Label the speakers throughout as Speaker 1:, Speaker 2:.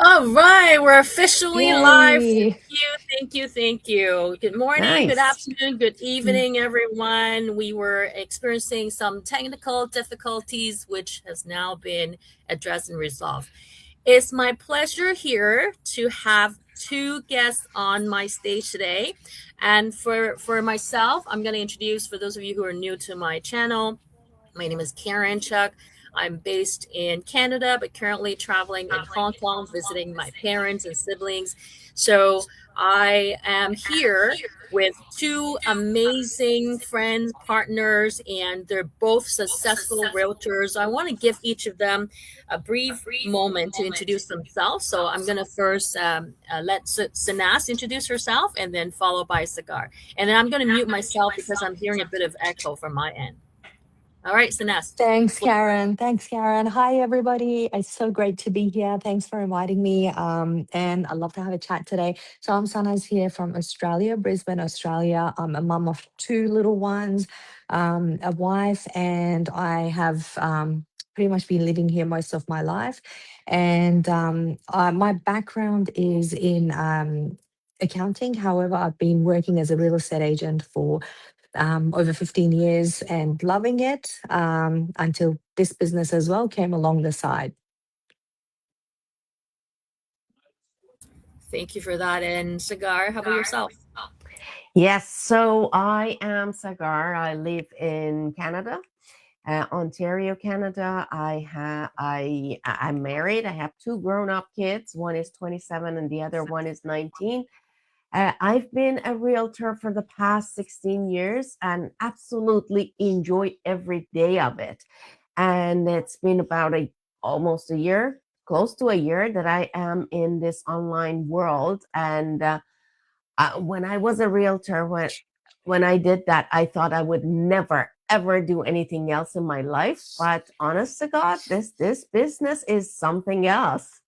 Speaker 1: All right, we're officially live.
Speaker 2: Yay!
Speaker 1: Thank you, thank you. Good morning, good
Speaker 3: Nice.
Speaker 1: afternoon, good
Speaker 2: Mm.
Speaker 1: evening, everyone. We were experiencing some technical difficulties, which has now been addressed and resolved. It's my pleasure here to have two guests on my stage today. And for myself, I'm going to introduce, for those of you who are new to my channel, my name is Karen Chuck. I'm based in Canada, but currently traveling in Hong Kong, visiting my parents and siblings. So I am here with two amazing friends, partners, and they're both successful realtors. I want to give each of them a brief moment to introduce themselves. So I'm going to first let Sanas introduce herself and then followed by Sagar. And then I'm going to mute myself because I'm hearing a bit of echo from my end. All right, Sanas.
Speaker 2: Thanks, Karen. Thanks, Karen. Hi, everybody. It's so great to be here. Thanks for inviting me. And I'd love to have a chat today. So I'm Sanaz here from Australia, Brisbane, Australia. I'm a mum of two little ones, a wife, and I have pretty much been living here most of my life. And my background is in accounting. However, I've been working as a real estate agent for over 15 years and loving it until this business as well came along the side.
Speaker 1: Thank you for that. And Sagar, how about yourself?
Speaker 3: Yes, so I am Sagar. I live in Canada, Ontario, Canada. I'm married. I have two grown-up kids. One is 27 and the other one is 19. I've been a realtor for the past 16 years and absolutely enjoy every day of it. And it's been about almost a year, close to a year that I am in this online world. And when I was a realtor, when I did that, I thought I would never ever do anything else in my life. But honest to God, this business is something else.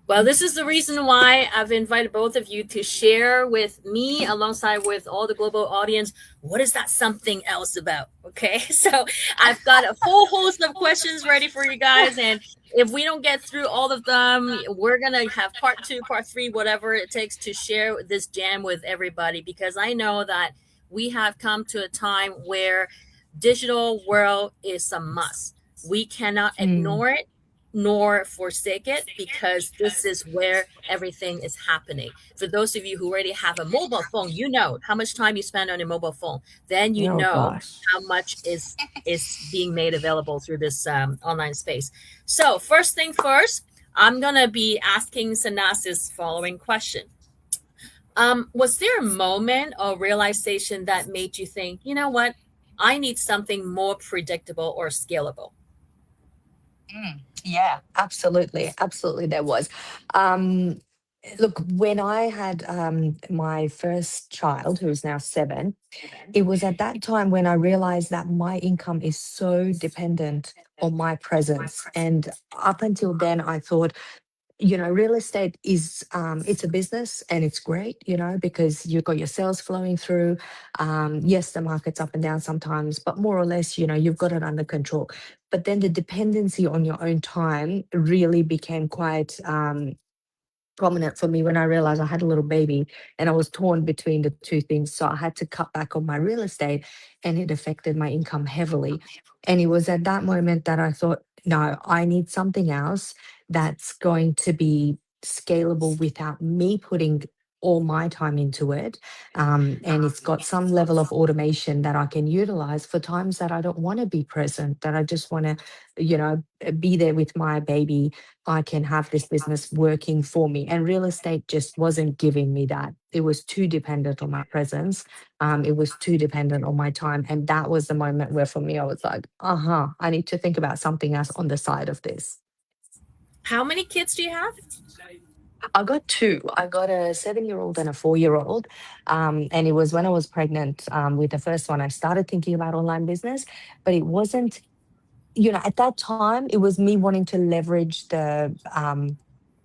Speaker 1: Well, this is the reason why I've invited both of you to share with me, alongside with all the global audience, what is that something else about? Okay, so I've got a whole host of questions ready for you guys, and if we don't get through all of them, we're gonna have part two, part three, whatever it takes to share this jam with everybody, because I know that we have come to a time where digital world is a must. We cannot
Speaker 2: Mm,
Speaker 1: ignore it nor forsake it, because this is where everything is happening. For those of you who already have a mobile phone, you know how much time you spend on a mobile phone. Then you
Speaker 3: Oh
Speaker 1: know
Speaker 3: gosh.
Speaker 1: how much is being made available through this online space. So first thing first, I'm gonna be asking Sanas's following question. Was there a moment or realization that made you think, you know what, I need something more predictable or scalable?
Speaker 2: yeah, absolutely. Absolutely, there was. Um, Look, when I had my first child, who's now 7, it was at that time when I realized that my income is so dependent on my presence. And up until then, I thought, real estate is it's a business and it's great, because you've got your sales flowing through. Yes, the market's up and down sometimes, but more or less, you've got it under control. But then the dependency on your own time really became quite prominent for me when I realized I had a little baby and I was torn between the two things. So I had to cut back on my real estate and it affected my income heavily. And it was at that moment that I thought, no, I need something else that's going to be scalable without me putting all my time into it. And it's got some level of automation that I can utilize for times that I don't want to be present, that I just want to, be there with my baby. I can have this business working for me. And real estate just wasn't giving me that. It was too dependent on my presence. It was too dependent on my time. And that was the moment where for me, I was like, I need to think about something else on the side of this.
Speaker 1: How many kids do you have?
Speaker 2: I got two. I got a 7-year-old and a 4-year-old. And it was when I was pregnant with the first one, I started thinking about online business, but it wasn't, at that time, it was me wanting to leverage the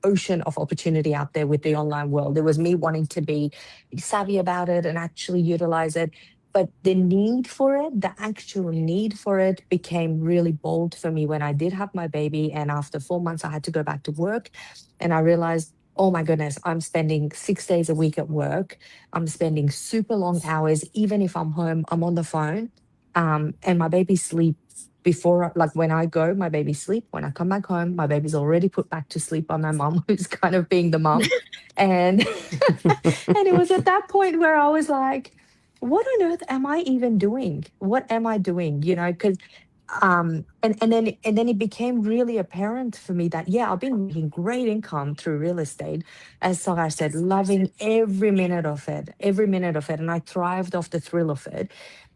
Speaker 2: ocean of opportunity out there with the online world. It was me wanting to be savvy about it and actually utilize it. But the need for it, the actual need for it, became really bold for me when I did have my baby. And after 4 months, I had to go back to work. And I realized, oh my goodness, I'm spending 6 days a week at work. I'm spending super long hours. Even if I'm home, I'm on the phone. And my baby sleeps before, like when I go, my baby sleep. When I come back home, my baby's already put back to sleep by my mom, who's kind of being the mom. And and it was at that point where I was like, what on earth am I even doing? What am I doing? Because and then it became really apparent for me that, yeah, I've been making great income through real estate. As Sarah said, loving every minute of it, and I thrived off the thrill of it.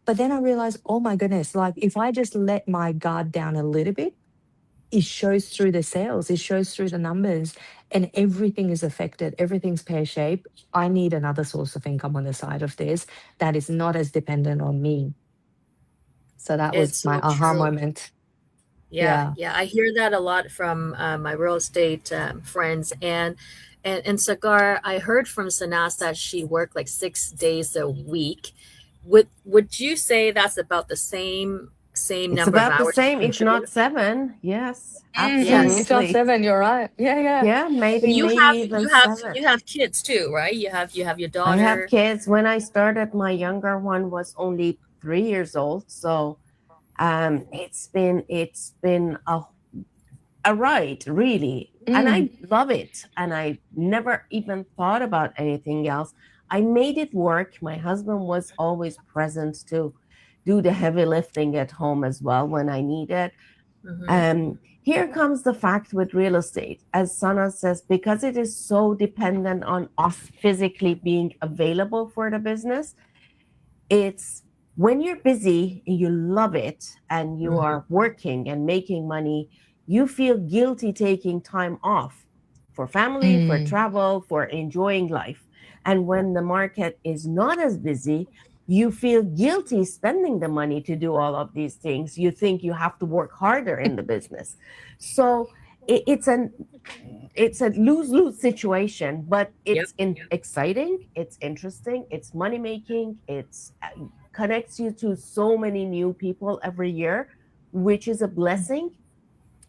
Speaker 2: But then I realized, oh my goodness, like if I just let my guard down a little bit, it shows through the sales, it shows through the numbers, and everything is affected. Everything's pear shaped. I need another source of income on the side of this that is not as dependent on me. So that was
Speaker 1: It's
Speaker 2: my
Speaker 1: so
Speaker 2: aha
Speaker 1: true.
Speaker 2: moment.
Speaker 1: Yeah,
Speaker 2: Yeah.
Speaker 1: yeah, I hear that a lot from my real estate friends, and Sagar. I heard from Sanas that she worked like 6 days a week. Would you say that's about the same
Speaker 3: It's
Speaker 1: number of
Speaker 3: about the
Speaker 1: hours
Speaker 3: same,
Speaker 1: you
Speaker 3: if not
Speaker 1: contribute?
Speaker 3: seven. Yes,
Speaker 1: Yes.
Speaker 2: If not
Speaker 3: absolutely.
Speaker 2: seven, you're right. Yeah, yeah.
Speaker 3: Yeah,
Speaker 1: And
Speaker 3: maybe,
Speaker 1: you
Speaker 3: maybe
Speaker 1: have
Speaker 3: even
Speaker 1: you have
Speaker 3: seven.
Speaker 1: you have kids too, right? You have your
Speaker 3: I have
Speaker 1: daughter.
Speaker 3: kids. When I started, my younger one was only 3 years old. So it's been a ride, really. And
Speaker 2: Mm,
Speaker 3: I love it. And I never even thought about anything else. I made it work. My husband was always present to do the heavy lifting at home as well when I needed.
Speaker 1: Hmm.
Speaker 3: Here comes the fact with real estate, as Sana says, because it is so dependent on us physically being available for the business. It's when you're busy and you love it and you
Speaker 1: Hmm.
Speaker 3: are working and making money, you feel guilty taking time off for family, for
Speaker 2: mm,
Speaker 3: travel, for enjoying life. And when the market is not as busy, you feel guilty spending the money to do all of these things. You think you have to work harder in the business. So it's a lose-lose situation, but
Speaker 1: Yep.
Speaker 3: exciting, it's interesting, it's money making, it's connects you to so many new people every year, which is a blessing.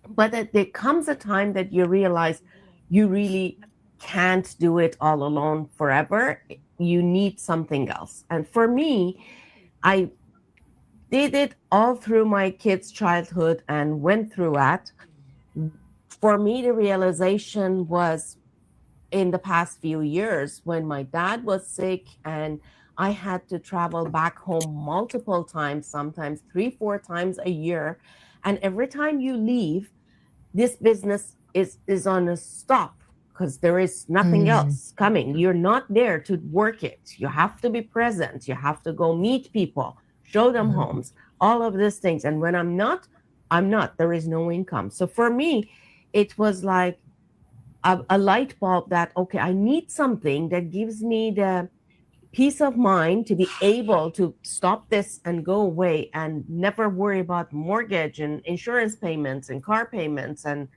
Speaker 3: But there comes a time that you realize you really can't do it all alone forever. You need something else. And for me, I did it all through my kids' childhood and went through that. For me, the realization was in the past few years when my dad was sick and I had to travel back home multiple times, sometimes three, four times a year. And every time you leave, this business is on a stop because there is nothing
Speaker 2: mm,
Speaker 3: else coming. You're not there to work it. You have to be present. You have to go meet people, show them
Speaker 1: Hmm.
Speaker 3: homes, all of these things. And when I'm not. There is no income. So for me, it was like a light bulb that, okay, I need something that gives me the peace of mind to be able to stop this and go away and never worry about mortgage and insurance payments and car payments and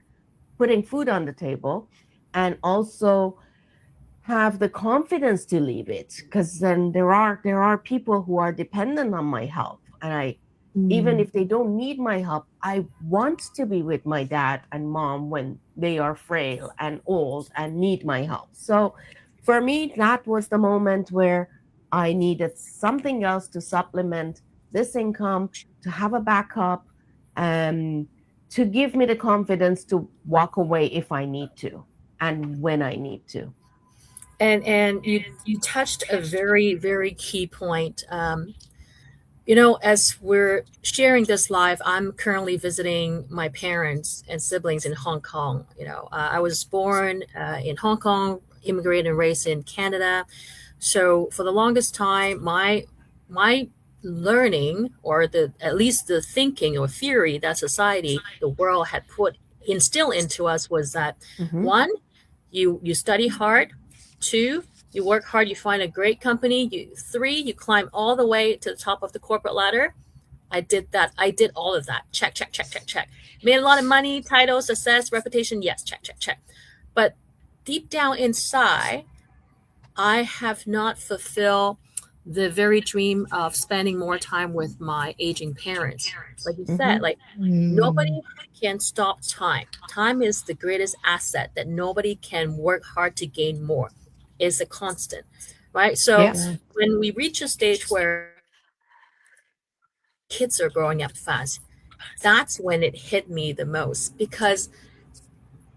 Speaker 3: putting food on the table, and also have the confidence to leave it, because then there are people who are dependent on my help, and I, even
Speaker 2: mm,
Speaker 3: if they don't need my help, I want to be with my dad and mom when they are frail and old and need my help. So for me, that was the moment where I needed something else to supplement this income, to have a backup, um, to give me the confidence to walk away if I need to and when I need to.
Speaker 1: And you touched a very key point. As we're sharing this live, I'm currently visiting my parents and siblings in Hong Kong. I was born in Hong Kong, immigrated and raised in Canada. So for the longest time, my learning, or the at least the thinking or theory that society, the world had put instill into us was that
Speaker 3: Mm-hmm.
Speaker 1: one, you study hard, two, you work hard, you find a great company, three, you climb all the way to the top of the corporate ladder. I did that. I did all of that. Check, check, check, check, check. Made a lot of money, title, success, reputation. Yes, check, check, check. But deep down inside, I have not fulfilled the very dream of spending more time with my aging parents. Like you said,
Speaker 3: Hmm.
Speaker 1: like
Speaker 2: Mm.
Speaker 1: nobody can stop time. Time is the greatest asset that nobody can work hard to gain more. It's a constant, right? So
Speaker 3: Yeah,
Speaker 2: Yeah.
Speaker 1: when we reach a stage where kids are growing up fast, that's when it hit me the most because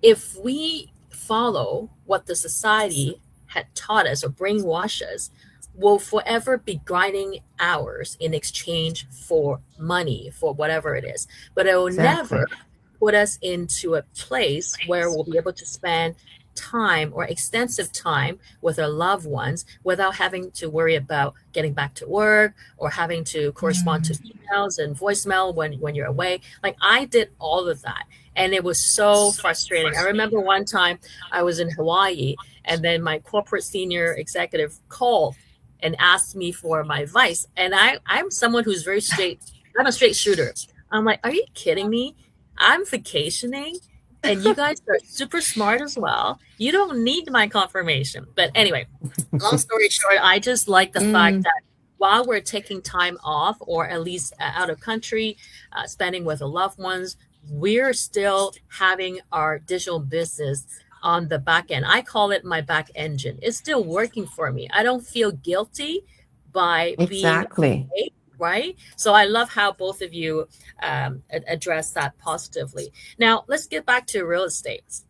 Speaker 1: if we follow what the society had taught us or brainwash us, we'll forever be grinding hours in exchange for money, for whatever it is. But it will never
Speaker 3: exactly.
Speaker 1: put us into a place where we'll be able to spend time or extensive time with our loved ones without having to worry about getting back to work or having to correspond to
Speaker 2: Mm.
Speaker 1: emails and voicemail when you're away. Like I did all of that and it was so frustrating. I remember one time I was in Hawaii and then my corporate senior executive called and asked me for my advice. And I'm someone who's very straight. I'm a straight shooter. I'm like, are you kidding me? I'm vacationing and you guys are super smart as well. You don't need my confirmation. But anyway, long story short, I just like the fact
Speaker 2: Mm.
Speaker 1: that while we're taking time off or at least out of country, spending with the loved ones, we're still having our digital business on the back end. I call it my back engine. It's still working for me. I don't feel guilty by being
Speaker 3: Exactly.
Speaker 1: away, right? So I love how both of you address that positively. Now, let's get back to real estate.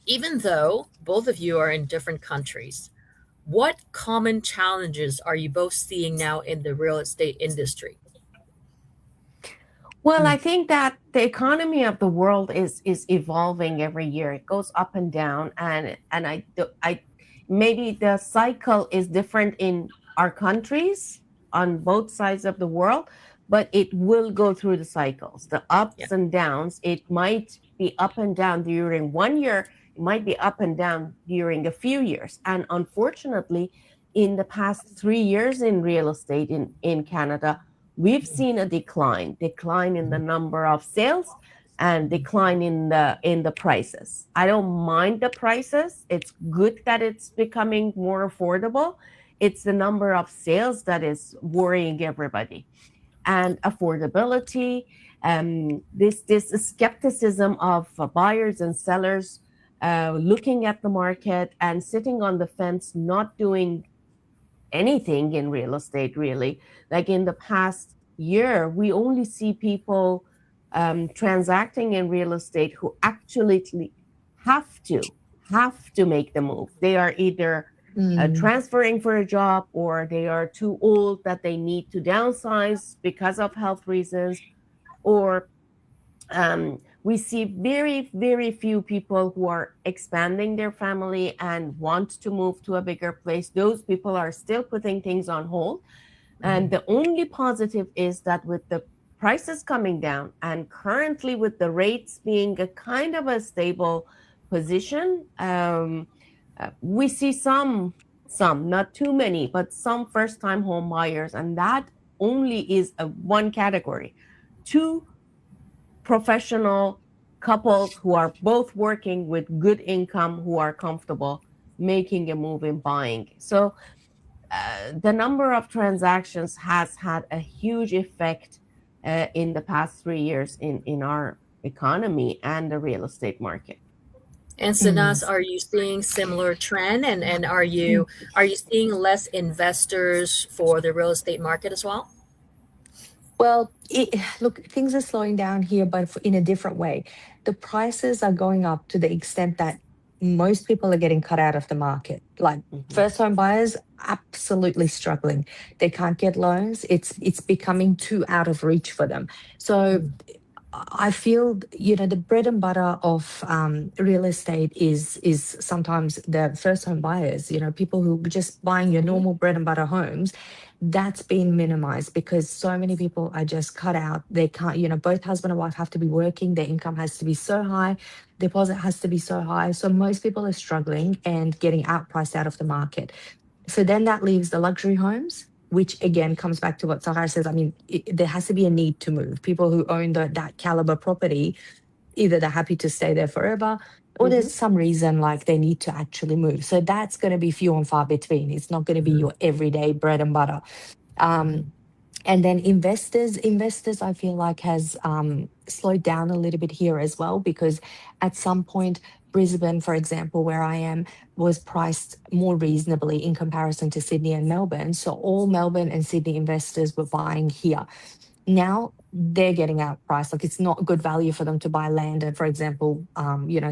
Speaker 1: Even though both of you are in different countries, what common challenges are you both seeing now in the real estate industry?
Speaker 3: Well,
Speaker 2: Mm.
Speaker 3: I think that the economy of the world is evolving every year. It goes up and down, and I maybe the cycle is different in our countries on both sides of the world, but it will go through the cycles, the
Speaker 1: Yeah.
Speaker 3: ups and downs. It might be up and down during one year. It might be up and down during a few years. And unfortunately, in the past 3 years in real estate in Canada, we've seen a decline in the number of sales and decline in the prices. I don't mind the prices. It's good that it's becoming more affordable. It's the number of sales that is worrying everybody, and affordability. This skepticism of buyers and sellers looking at the market and sitting on the fence, not doing anything in real estate really. Like in the past year, we only see people transacting in real estate who actually have to have to make the move. They are either
Speaker 2: Mm.
Speaker 3: transferring for a job, or they are too old that they need to downsize because of health reasons, or we see very, very few people who are expanding their family and want to move to a bigger place. Those people are still putting things on hold. And the only positive is that with the prices coming down and currently with the rates being a kind of a stable position, we see some, not too many, but some first time home buyers. And that only is a one category. Two professional couples who are both working with good income, who are comfortable making a move in buying. So the number of transactions has had a huge effect in the past 3 years in our economy and the real estate market.
Speaker 1: And
Speaker 2: Mm.
Speaker 1: Sanas, are you seeing similar trend and
Speaker 2: Mm.
Speaker 1: are you seeing less investors for the real estate market as well?
Speaker 2: Well, look, things are slowing down here, but in a different way. The prices are going up to the extent that most people are getting cut out of the market. Like
Speaker 3: Mhm.
Speaker 2: first home buyers, absolutely struggling. They can't get loans. It's becoming too out of reach for them. So
Speaker 1: Mm.
Speaker 2: I feel, the bread and butter of real estate is sometimes the first home buyers. People who are just buying your
Speaker 3: Mhm.
Speaker 2: normal bread and butter homes. That's been minimized because so many people are just cut out. They can't, both husband and wife have to be working. Their income has to be so high, deposit has to be so high. So most people are struggling and getting outpriced out of the market. So then that leaves the luxury homes, which again comes back to what Sahar says. I mean, there has to be a need to move. People who own that caliber property, either they're happy to stay there forever, or there's
Speaker 3: Mm-hmm.
Speaker 2: some reason like they need to actually move. So that's going to be few and far between. It's not going to be
Speaker 1: Mhm,
Speaker 2: your everyday bread and butter. Um,
Speaker 1: mhm,
Speaker 2: and then investors I feel like has slowed down a little bit here as well, because at some point Brisbane, for example, where I am, was priced more reasonably in comparison to Sydney and Melbourne, so all Melbourne and Sydney investors were buying here. Now they're getting outpriced. Like, it's not good value for them to buy land and, for example,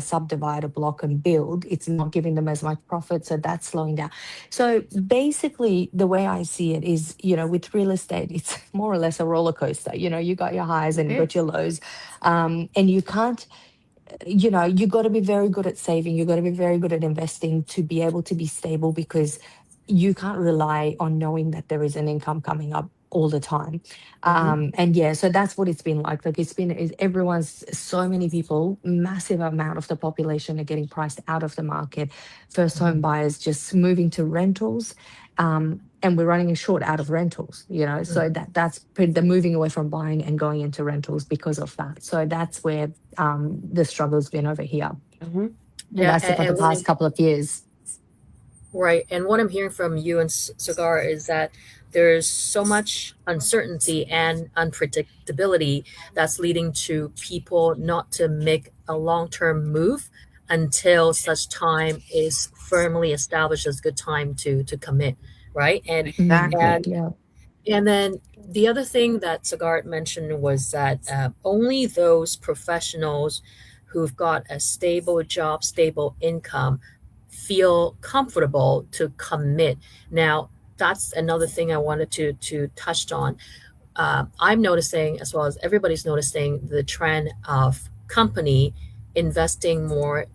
Speaker 2: subdivide a block and build. It's not giving them as much profit, so that's slowing down. So basically, the way I see it is, with real estate, it's more or less a roller coaster. You got your highs
Speaker 3: It
Speaker 2: and you got
Speaker 3: is.
Speaker 2: your lows, and you can't, you got to be very good at saving. You got to be very good at investing to be able to be stable, because you can't rely on knowing that there is an income coming up all the time.
Speaker 3: Mm-hmm.
Speaker 2: And yeah, so that's what it's been like. Like, everyone's, so many people, massive amount of the population are getting priced out of the market. First home
Speaker 1: mhm,
Speaker 2: buyers just moving to rentals. And we're running short out of rentals, so
Speaker 1: mhm.
Speaker 2: they're moving away from buying and going into rentals because of that. So that's where the struggle's been over here.
Speaker 3: Mm-hmm.
Speaker 2: And
Speaker 1: Yeah,
Speaker 2: that's for the
Speaker 1: and what
Speaker 2: past couple of years.
Speaker 1: right. And what I'm hearing from you and Cigar is that there's so much uncertainty and unpredictability that's leading to people not to make a long-term move until such time is firmly established as a good time to commit, right?
Speaker 2: Mm,
Speaker 3: Exactly.
Speaker 1: And
Speaker 2: yeah.
Speaker 1: and then the other thing that Sagart mentioned was that only those professionals who've got a stable job, stable income, feel comfortable to commit. Now, that's another thing I wanted to touch on. I'm noticing, as well as everybody's noticing, the trend of company investing more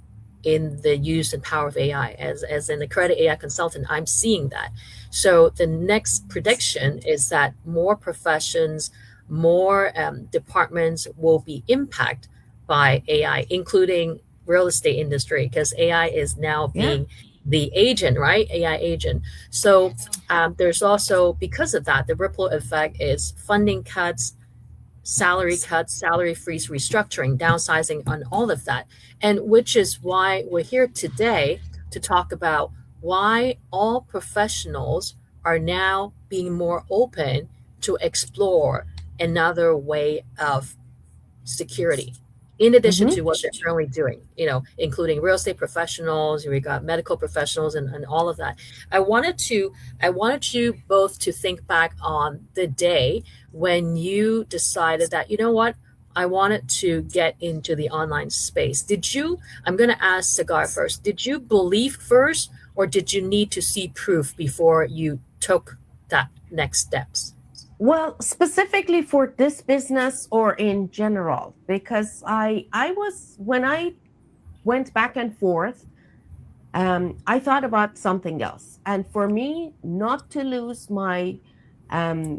Speaker 1: in the use and power of AI. As an accredited AI consultant, I'm seeing that. So the next prediction is that more professions, more departments will be impacted by AI, including real estate industry, because AI is now
Speaker 3: Yeah.
Speaker 1: being the agent, right? AI agent. So there's also, because of that, the ripple effect is funding cuts, salary freeze, restructuring, downsizing, on all of that. And which is why we're here today to talk about why all professionals are now being more open to explore another way of security in addition
Speaker 3: Mm-hmm.
Speaker 1: to what they're currently doing, including real estate professionals, we got medical professionals, and all of that. I wanted you both to think back on the day when you decided that, you know what, I wanted to get into the online space. I'm going to ask Cigar first, did you believe first, or did you need to see proof before you took that next steps?
Speaker 3: Well, specifically for this business or in general, because I was when I went back and forth, I thought about something else. And for me, not to lose my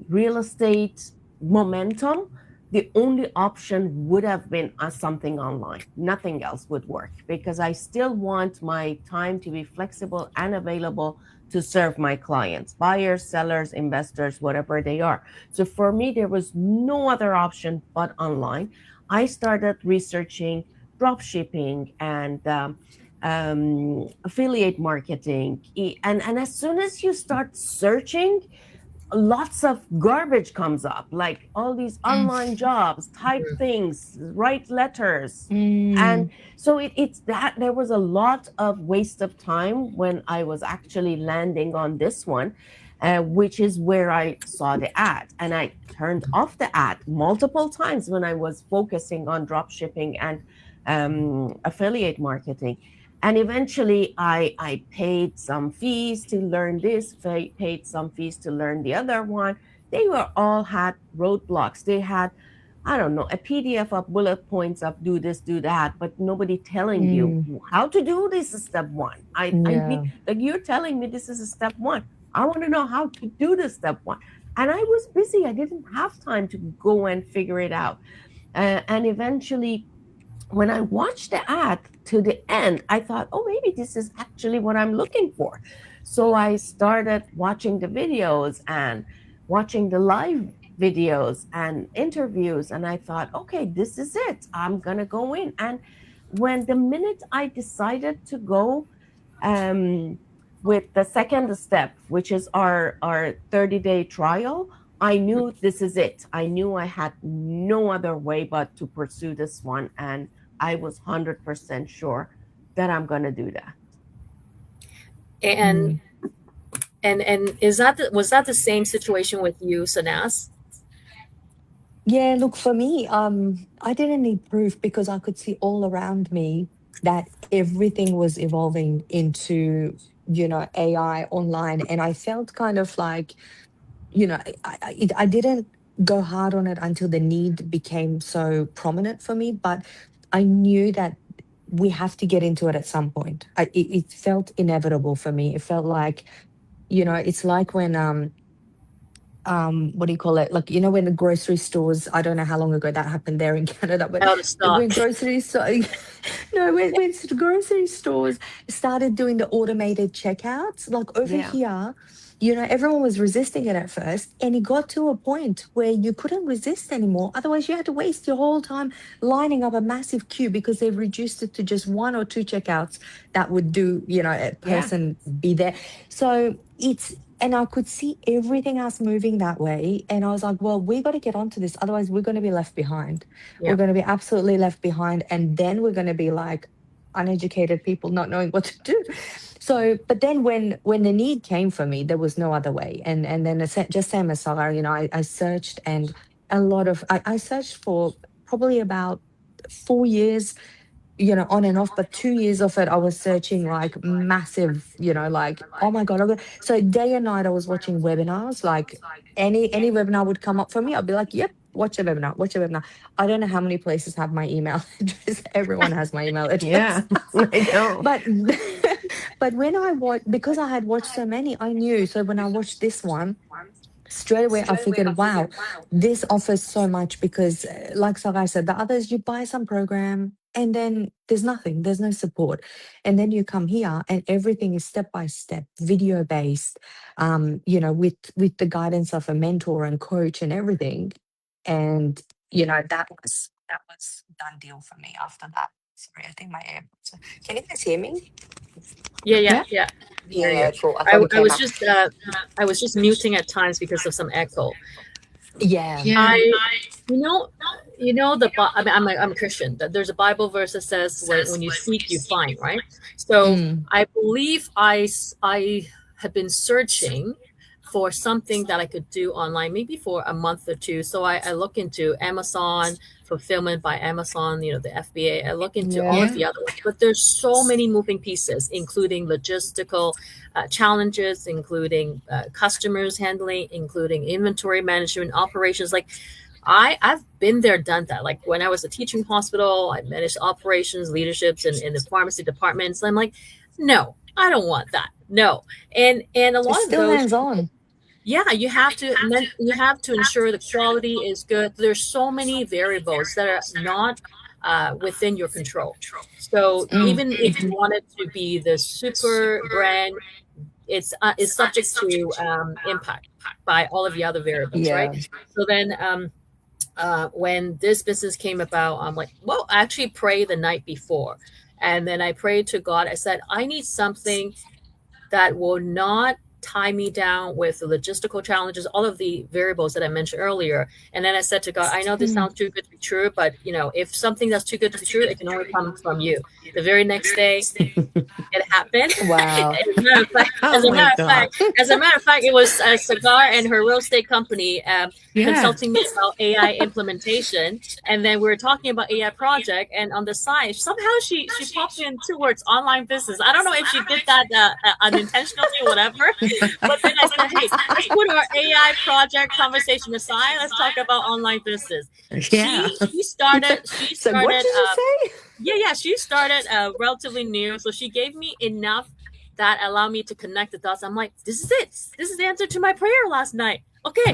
Speaker 3: real estate momentum, the only option would have been something online. Nothing else would work because I still want my time to be flexible and available to serve my clients, buyers, sellers, investors, whatever they are. So for me, there was no other option but online. I started researching drop shipping and affiliate marketing. And as soon as you start searching, lots of garbage comes up, like all these
Speaker 2: Mm,
Speaker 3: online jobs, type
Speaker 1: Mhm,
Speaker 3: things, write letters. And
Speaker 2: mm,
Speaker 3: so it's that there was a lot of waste of time when I was actually landing on this one, which is where I saw the ad. And I turned off the ad multiple times when I was focusing on drop shipping and affiliate marketing. And eventually I paid some fees to learn this, paid some fees to learn the other one. They were all had roadblocks. They had, I don't know, a PDF of bullet points of do this, do that, but nobody telling you
Speaker 2: mm,
Speaker 3: how to do this is step one. I need,
Speaker 2: yeah.
Speaker 3: like, you're telling me this is a step one. I want to know how to do this step one. And I was busy. I didn't have time to go and figure it out. And eventually, when I watched the ad to the end, I thought, oh, maybe this is actually what I'm looking for. So I started watching the videos and watching the live videos and interviews, and I thought, okay, this is it. I'm gonna go in. And when the minute I decided to go um, with the second step, which is our 30-day trial, I knew this is it. I knew I had no other way but to pursue this one, and I was 100% sure that I'm gonna do that.
Speaker 1: And
Speaker 2: Mm.
Speaker 1: is that was that the same situation with you, Sanas?
Speaker 2: Yeah, look, for me, I didn't need proof because I could see all around me that everything was evolving into, AI online. And I felt kind of like, I didn't go hard on it until the need became so prominent for me, but I knew that we have to get into it at some point. It felt inevitable for me. It felt like, it's like when what do you call it, like, when the grocery stores, I don't know how long ago that happened there in Canada, but
Speaker 1: Out of stock.
Speaker 2: when grocery store no, when grocery stores started doing the automated checkouts, like over
Speaker 3: Yeah,
Speaker 2: here, everyone was resisting it at first, and it got to a point where you couldn't resist anymore. Otherwise, you had to waste your whole time lining up a massive queue because they've reduced it to just one or two checkouts that would do, a
Speaker 3: yeah,
Speaker 2: person be there. So and I could see everything else moving that way. And I was like, well, we got to get onto this. Otherwise, we're going to be left behind. We're
Speaker 1: Yeah.
Speaker 2: going to be absolutely left behind. And then we're going to be like uneducated people not knowing what to do. So, but then when the need came for me, there was no other way. And then just same as Sarah, I searched, and I searched for probably about 4 years, on and off, but 2 years of it, I was searching like massive, like, oh my God. So day and night, I was watching webinars, like any webinar would come up for me. I'd be like, yep, watch a webinar, watch a webinar. I don't know how many places have my email address. Everyone has my email address.
Speaker 3: yeah. I know.
Speaker 2: But but when I watched, because I had watched so many, I knew. So when I watched this one, straight away I figured, wow, this offers so much because, like Sarai said, the others, you buy some program and then there's nothing, there's no support. And then you come here and everything is step by step, video based, with the guidance of a mentor and coach and everything. And, that was done deal for me after that. Sorry, I think my AirPods. Can you guys hear me?
Speaker 1: Yeah, yeah,
Speaker 3: Yeah,
Speaker 1: yeah. Hear
Speaker 2: Yeah,
Speaker 1: you.
Speaker 2: cool. I thought it
Speaker 1: I
Speaker 2: came
Speaker 1: was
Speaker 2: up.
Speaker 1: just muting at times because of some echo.
Speaker 2: Yeah.
Speaker 3: yeah,
Speaker 1: I, you know, I mean, I'm a Christian. That there's a Bible verse that says, when you seek, you find, right? So
Speaker 2: Mm,
Speaker 1: I believe I had been searching for something that I could do online, maybe for a month or two. So I look into Amazon, fulfillment by Amazon, the FBA. I look into all
Speaker 2: yeah.
Speaker 1: of the other ones, but there's so many moving pieces, including logistical challenges, including customers handling, including inventory management, operations. Like I've been there, done that. Like when I was a teaching hospital, I managed operations, leaderships, and in the pharmacy departments. I'm like, no, I don't want that. No, and a
Speaker 2: It's
Speaker 1: lot of
Speaker 2: still
Speaker 1: those,
Speaker 2: hands on.
Speaker 1: yeah, you have to ensure the quality is good. There's so many variables that are not within your control. So
Speaker 2: Mm,
Speaker 1: even if you want it to be the super brand, it's subject to impact by all of the other variables, right?
Speaker 2: yeah.
Speaker 1: So then when this business came about, I'm like, well, I actually prayed the night before. And then I prayed to God. I said, I need something that will not tie me down with the logistical challenges, all of the variables that I mentioned earlier. And then I said to God, I know this
Speaker 2: Mm.
Speaker 1: sounds too good to be true, but if something that's too good to be true, it can only come from you. The very next day, it happened.
Speaker 2: Wow.
Speaker 1: As a matter of fact,
Speaker 3: oh my God.
Speaker 1: it was a Cigar and her real estate company
Speaker 3: Yeah,
Speaker 1: consulting me about AI implementation, and then we were talking about AI project, and on the side, somehow she popped in two words: online business. I don't know if she did that unintentionally or whatever, but then I said, hey, let's put our AI project conversation aside. Let's talk about online business.
Speaker 3: yeah.
Speaker 1: She
Speaker 2: So what
Speaker 1: started
Speaker 2: did you say?
Speaker 1: yeah, she started relatively new, so she gave me enough that allowed me to connect the dots. I'm like, this is it. This is the answer to my prayer last night. Okay,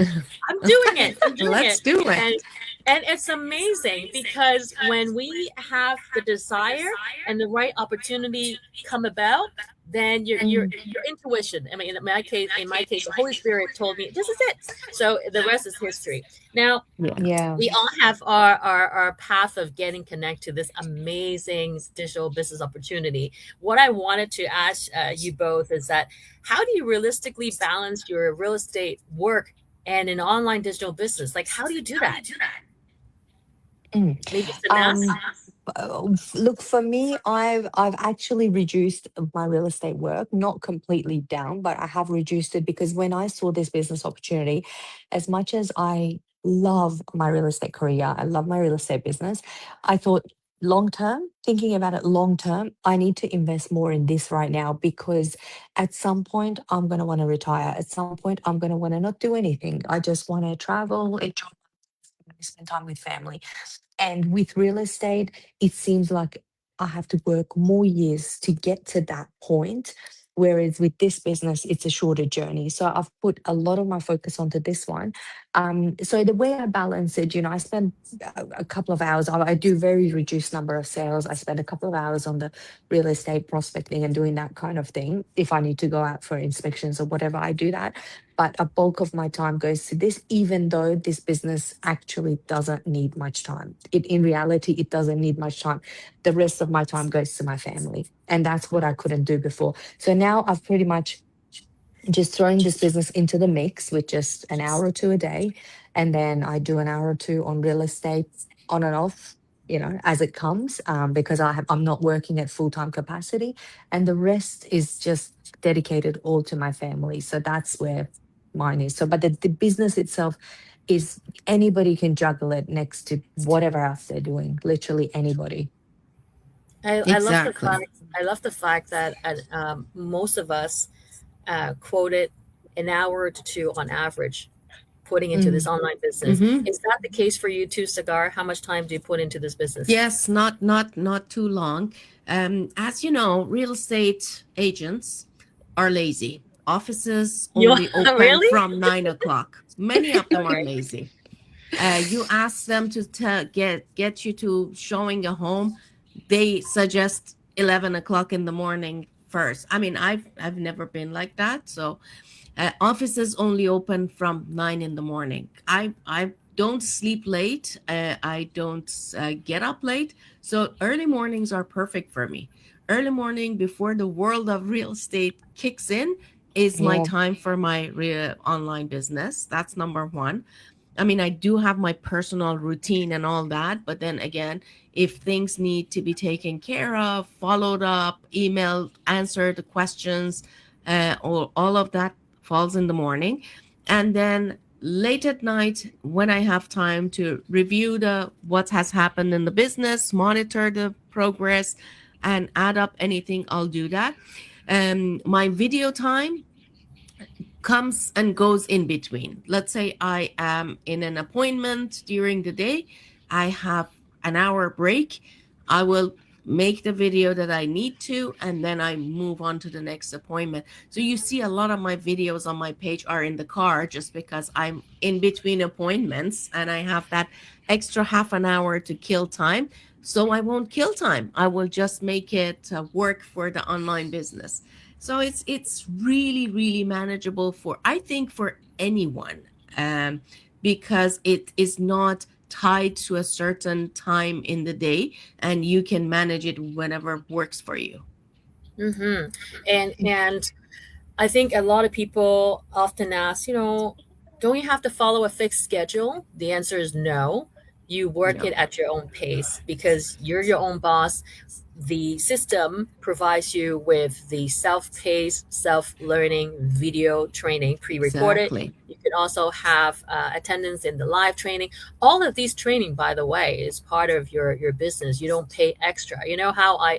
Speaker 1: I'm doing it. I'm doing
Speaker 3: Let's
Speaker 1: it.
Speaker 3: do
Speaker 1: And
Speaker 3: it.
Speaker 1: And it's amazing because when we have the desire and the right opportunity come about, then
Speaker 2: Mm,
Speaker 1: your intuition. I mean, in my case, the Holy Spirit told me this is it. So the rest is history. Now,
Speaker 3: Yeah.
Speaker 2: yeah.
Speaker 1: we all have our path of getting connected to this amazing digital business opportunity. What I wanted to ask you both is that how do you realistically balance your real estate work and an online digital business? Like, how do you do that?
Speaker 2: Mm.
Speaker 1: Maybe Sanas?
Speaker 2: Um, Look, for me, I've actually reduced my real estate work, not completely down, but I have reduced it because when I saw this business opportunity, as much as I love my real estate career, I love my real estate business, I thought long term, thinking about it long term, I need to invest more in this right now because at some point I'm going to want to retire. At some point, I'm going to want to not do anything. I just want to travel, enjoy, spend time with family. And with real estate, it seems like I have to work more years to get to that point. Whereas with this business, it's a shorter journey. So I've put a lot of my focus onto this one. So the way I balance it, I spend a couple of hours. I do very reduced number of sales. I spend a couple of hours on the real estate prospecting and doing that kind of thing. If I need to go out for inspections or whatever, I do that. But a bulk of my time goes to this, even though this business actually doesn't need much time. In reality, it doesn't need much time. The rest of my time goes to my family. And that's what I couldn't do before. So now I've pretty much just throwing this business into the mix with just an hour or two a day. And then I do an hour or two on real estate on and off, as it comes, because I'm not working at full-time capacity. And the rest is just dedicated all to my family. So that's where mine is. So, but the business itself is anybody can juggle it next to whatever else they're doing, literally anybody.
Speaker 1: I love the
Speaker 3: Exactly.
Speaker 1: fact that most of us quoted an hour to two on average putting into this
Speaker 2: Mm,
Speaker 1: online business.
Speaker 3: Hmm.
Speaker 1: Is that the case for you too, Cigar? How much time do you put into this business?
Speaker 3: Yes, not too long. As you know, real estate agents are lazy. Offices
Speaker 1: You
Speaker 3: only open
Speaker 1: really?
Speaker 3: from 9 o'clock. Many of them are
Speaker 1: Okay.
Speaker 3: lazy. You ask them to get you to showing a home, they suggest 11 o'clock in the morning first. I mean, I've never been like that, so offices only open from 9 in the morning. I don't sleep late. I don't get up late. So early mornings are perfect for me. Early morning before the world of real estate kicks in is my
Speaker 2: yeah,
Speaker 3: time for my online business. That's number one. I mean, I do have my personal routine and all that, but then again, if things need to be taken care of, followed up, emailed, answered the questions, or all of that falls in the morning. And then late at night, when I have time to review the what has happened in the business, monitor the progress, and add up anything, I'll do that. My video time comes and goes in between. Let's say I am in an appointment during the day, I have an hour break. I will make the video that I need to, and then I move on to the next appointment. So you see a lot of my videos on my page are in the car just because I'm in between appointments and I have that extra half an hour to kill time. So I won't kill time. I will just make it work for the online business. So it's really manageable for, I think, for anyone, um, because it is not tied to a certain time in the day, and you can manage it whenever works for you.
Speaker 1: Mm-hmm. And I think a lot of people often ask, don't you have to follow a fixed schedule? The answer is no. You work
Speaker 3: No,
Speaker 1: it at your own pace because you're your own boss. The system provides you with the self-paced, self-learning video training pre-recorded.
Speaker 3: exactly.
Speaker 1: You can also have attendance in the live training. All of these training, by the way, is part of your business. You don't pay extra. You know how I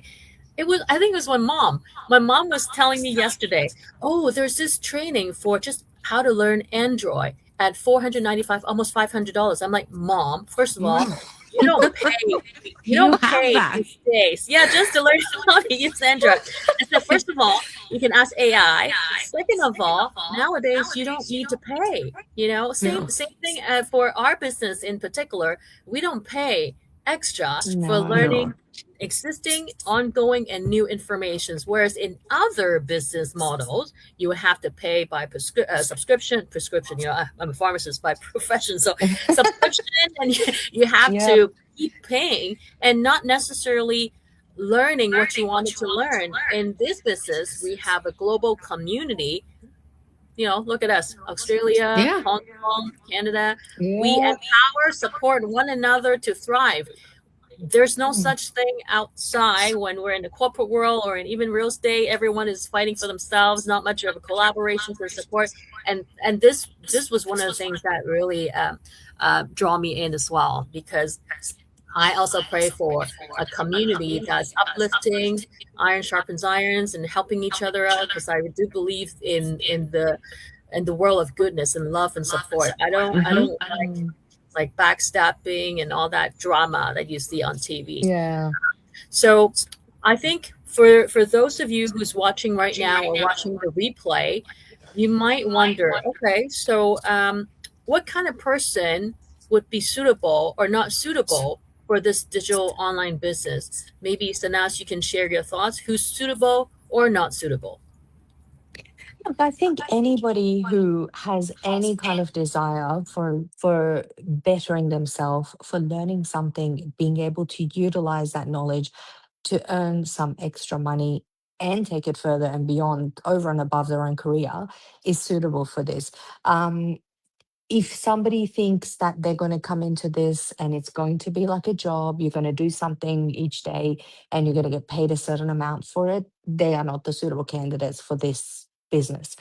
Speaker 1: think it was my mom was telling me yesterday, oh, there's this training for just how to learn Android at 495, almost $500. I'm like, Mom, first of all,
Speaker 3: No.
Speaker 1: You don't pay. You
Speaker 3: You
Speaker 1: don't
Speaker 3: have
Speaker 1: pay
Speaker 3: that.
Speaker 1: these days. Yeah, just to learn how to use Android. I said, first of all, you can ask AI. Second of all, nowadays you don't need to pay.
Speaker 3: No.
Speaker 1: Same thing for our business in particular. We don't pay extra for
Speaker 2: No.
Speaker 1: learning
Speaker 3: No.
Speaker 1: existing, ongoing, and new informations. Whereas in other business models, you would have to pay by subscription. Prescription. I'm a pharmacist by profession, so subscription, and you have
Speaker 2: Yep.
Speaker 1: to keep paying and not necessarily learning what you wanted to learn. In this business, we have a global community. Look at us, Australia,
Speaker 3: Yeah.
Speaker 1: Hong Kong, Canada. We
Speaker 2: Yeah.
Speaker 1: empower, support one another to thrive. There's no such thing outside when we're in the corporate world or in even real estate. Everyone is fighting for themselves, not much of a collaboration for support. And this was one of the things that really draw me in as well, because I also pray for a community that's uplifting, iron sharpens irons, and helping each other out. Because I do believe in the world of goodness and love and support. I don't
Speaker 3: Hmm.
Speaker 1: like backstabbing and all that drama that you see on TV.
Speaker 2: Yeah.
Speaker 1: So I think for those of you who's watching right now or watching the replay, you might wonder, okay, so what kind of person would be suitable or not suitable for this digital online business? Maybe Sanas, you can share your thoughts. Who's suitable or not suitable?
Speaker 2: Look, I think anybody who has any kind of desire for bettering themselves, for learning something, being able to utilize that knowledge to earn some extra money and take it further and beyond, over and above their own career, is suitable for this. If somebody thinks that they're going to come into this and it's going to be like a job, you're going to do something each day and you're going to get paid a certain amount for it, they are not the suitable candidates for this business.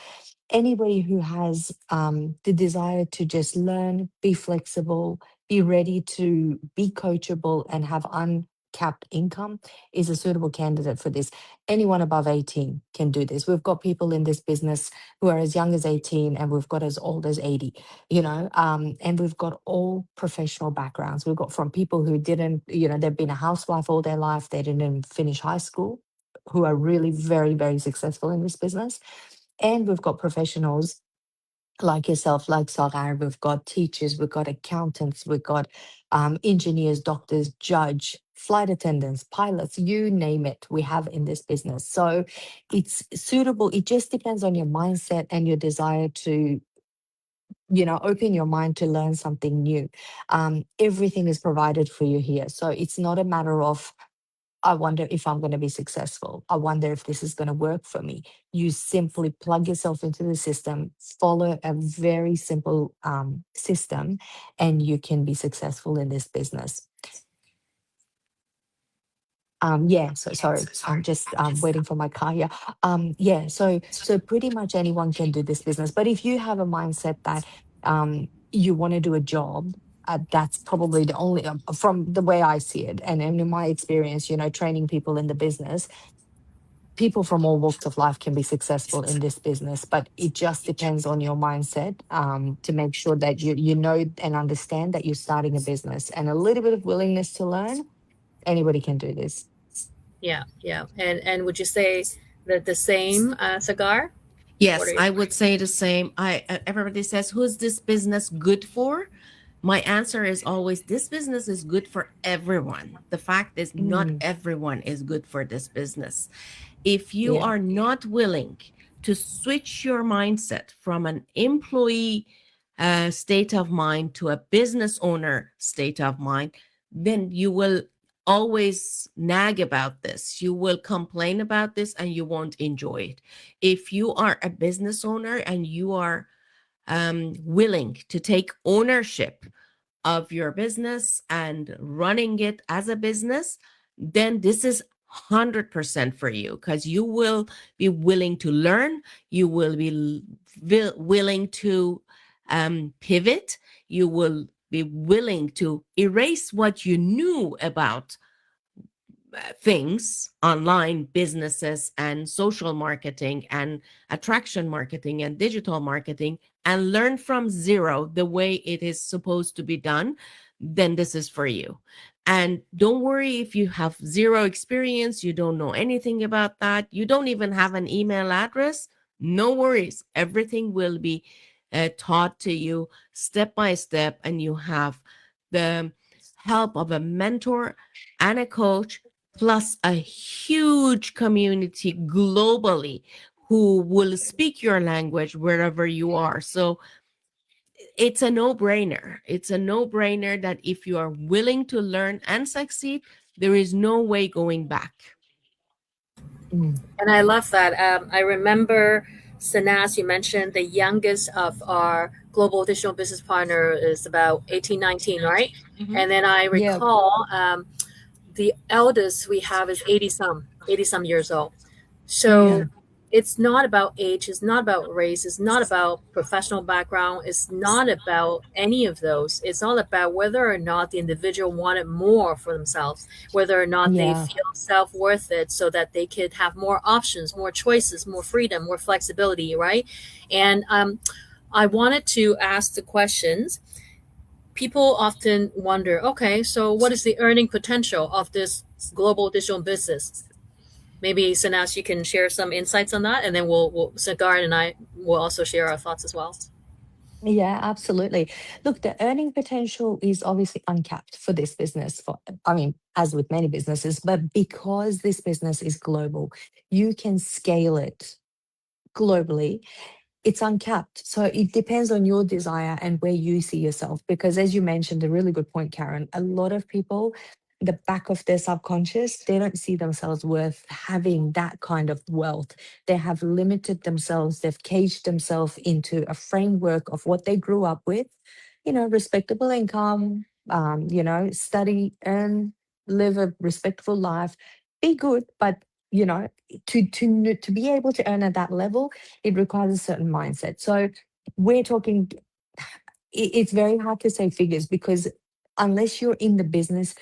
Speaker 2: Anybody who has the desire to just learn, be flexible, be ready to be coachable, and have uncapped income is a suitable candidate for this. Anyone above 18 can do this. We've got people in this business who are as young as 18 and we've got as old as 80, and we've got all professional backgrounds. We've got from people who didn't, they've been a housewife all their life, they didn't finish high school, who are really very, very successful in this business. And we've got professionals like yourself, like Sarah. We've got teachers, we've got accountants, we've got engineers, doctors, judge, flight attendants, pilots, you name it, we have in this business. So it's suitable. It just depends on your mindset and your desire to open your mind to learn something new. Everything is provided for you here, so it's not a matter of I wonder if I'm going to be successful. I wonder if this is going to work for me. You simply plug yourself into the system, follow a very simple system, and you can be successful in this business. Yeah, so sorry, I'm just waiting for my car here. Yeah, so pretty much anyone can do this business. But if you have a mindset that you want to do a job, that's probably the only, from the way I see it, and in my experience, training people in the business, people from all walks of life can be successful in this business, but it just depends on your mindset, to make sure that you know and understand that you're starting a business, and a little bit of willingness to learn. Anybody can do this.
Speaker 1: Yeah, yeah. And would you say that the same, Cigar? What
Speaker 3: Yes,
Speaker 1: are you?
Speaker 3: I would say the same. Everybody says, "Who's this business good for?" My answer is always, this business is good for everyone. The fact is, not
Speaker 2: Mm,
Speaker 3: everyone is good for this business. If you
Speaker 2: yeah.
Speaker 3: are not willing to switch your mindset from an employee state of mind to a business owner state of mind, then you will always nag about this. You will complain about this and you won't enjoy it. If you are a business owner and you are willing to take ownership of your business and running it as a business, then this is 100% for you, because you will be willing to learn. You will be willing to pivot. You will be willing to erase what you knew about things, online businesses and social marketing and attraction marketing and digital marketing, and learn from zero the way it is supposed to be done. then this is for you. And don't worry if you have zero experience, you don't know anything about that, you don't even have an email address. No worries. Everything will be taught to you step by step, and you have the help of a mentor and a coach, plus a huge community globally who will speak your language wherever you are. So it's a no brainer. It's a no brainer that if you are willing to learn and succeed, there is no way going back.
Speaker 2: Mm.
Speaker 1: And I love that. I remember, Sanaz, you mentioned the youngest of our global digital business partner is about 18, 19, right?
Speaker 3: Mhm.
Speaker 1: And then I
Speaker 2: Yeah.
Speaker 1: recall the eldest we have is 80 some years old.
Speaker 2: Yeah.
Speaker 1: So it's not about age, it's not about race, it's not about professional background, it's not about any of those. It's all about whether or not the individual wanted more for themselves, whether or not they
Speaker 2: Yeah.
Speaker 1: feel self worth it so that they could have more options, more choices, more freedom, more flexibility, right? And I wanted to ask the questions. People often wonder, okay, so what is the earning potential of this global digital business? Maybe Sanas, you can share some insights on that, and then we'll Sagard and I will also share our thoughts as well.
Speaker 2: Yeah, absolutely. Look, the earning potential is obviously uncapped for this business. For, I mean, as with many businesses, but because this business is global, you can scale it globally. It's uncapped. So it depends on your desire and where you see yourself. Because as you mentioned, a really good point, Karen, a lot of people, the back of their subconscious, they don't see themselves worth having that kind of wealth. They have limited themselves, they've caged themselves into a framework of what they grew up with, respectable income, study, earn, live a respectful life, be good, but you know, to be able to earn at that level, it requires a certain mindset. So we're talking, it's very hard to say figures because unless you're in the business,